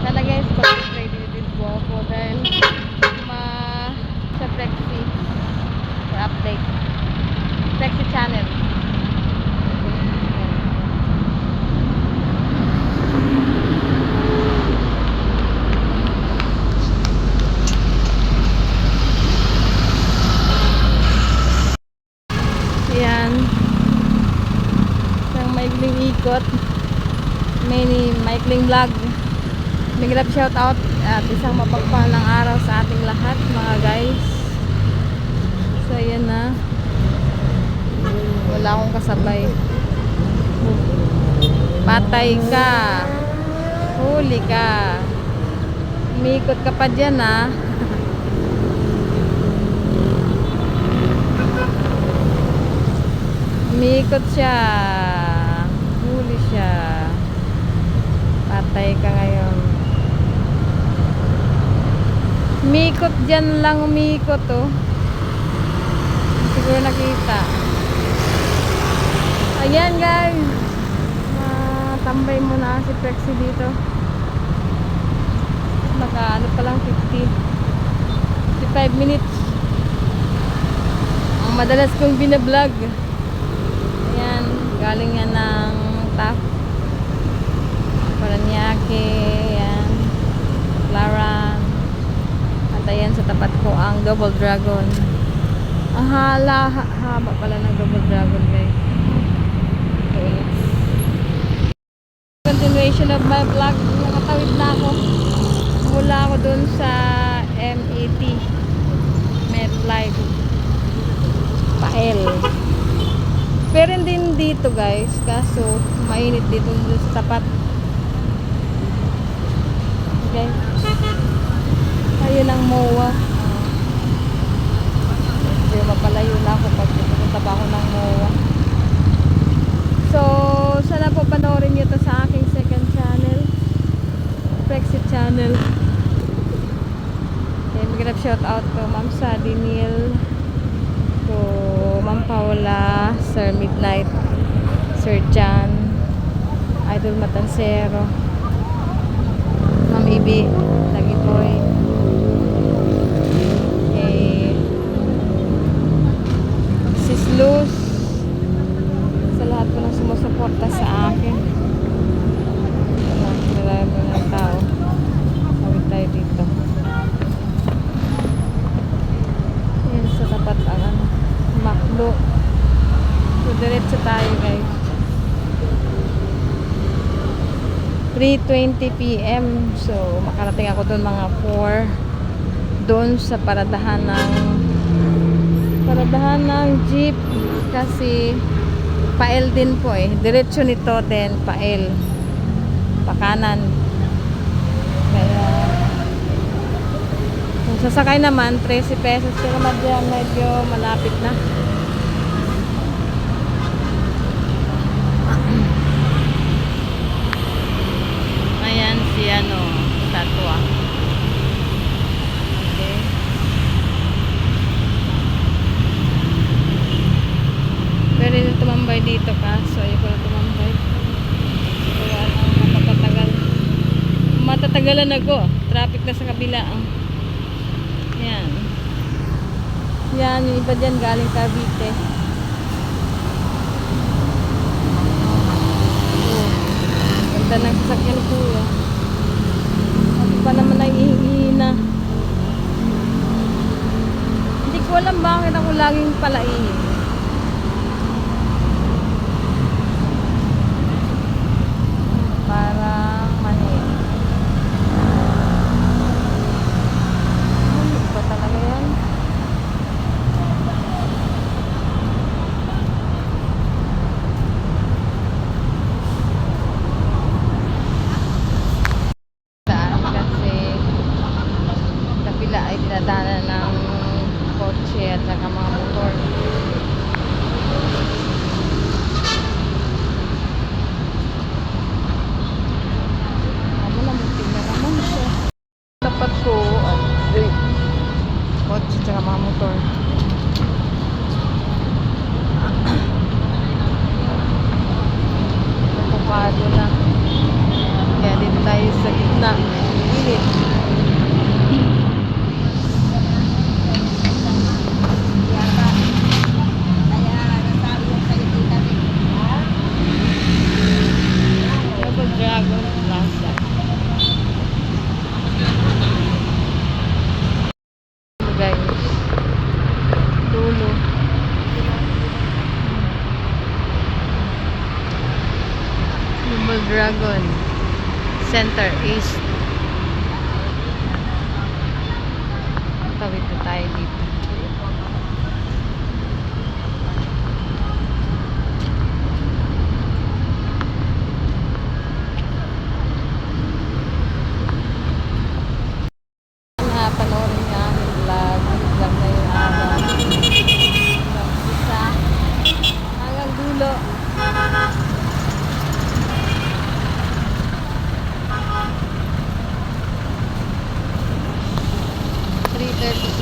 Sana guys, pag-play din po ako dahil sa Prexy for update. Prexy channel. Ayan. Isang maikling ikot. Maikling vlog. Big love shout out at isang mapagpalang araw sa ating lahat mga guys. So ayan na. Wala akong kasabay. Patay ka. Huli ka. Umikot ka pa dyan ha. Umikot siya. Huli siya. Patay ka ngayon. Umikot dyan lang, umikot oh. Siguro nakita. Ayan guys. Tambay muna si Prexy dito. Ano pa lang 55 minutes. Ang madalas kong binablog. Ayan, galing yan ng TAF. Paranaque, ayan. Claran. At ayan sa tapat ko ang Double Dragon. Ang haba pala ng Double Dragon guys. Okay. Continuation of my vlog. Nakatawid na ako. Mula ako dun sa MET MetLife Pael. Pero hindi dito guys. Kaso mainit dito sa tapat. Okay. Ayun ang MOA. Medyo mapalayo na ako pag pupunta pa ako ng MOA. So, sana po panoorin nyo to sa aking second channel. Prexy channel. Okay, mag-grab shout out to Ma'am Sadie Neil, to Ma'am Paula, Sir Midnight, Sir John, Idol Matansero, Ma'am Ibi, Lagi Boy, okay, Sis Luz, sa lahat po ng sumusuporta sa akin. Marami ng tao. Sawit tayo dito. Yan sa tapat ang Makdo. So diretso tayo guys. 3:20 PM. So makarating ako doon mga 4. Doon sa paradahan ng jeep kasi Pael din po eh. Diretso nito din Pael. Pakanan. Kaya kung sasakay naman 13 pesos pero medyo malapit na. Ayan si statwa. Okay. Pero yung tumambay dito kaso ayoko na tumambay. Kaya matatagalan ako. Traffic na sa kabila. Yan. Yan, yung iba dyan galing Cavite. Ganda ng sasakyan ko. Ako pa naman naiihina. Hindi ko alam bakit ako laging palaihin. Parang mani. Ba talaga yan? Kasi kapila ay dinadaanan ng kotse at saka mga motor. Sulit. Double Dragon Plaza. Guys. Dulo. Double Dragon. Center East. Tawid na tayo dito. Panoorin niya ang vlog. Vlog na yung araw. Isa. Hanggang dulo. Three 30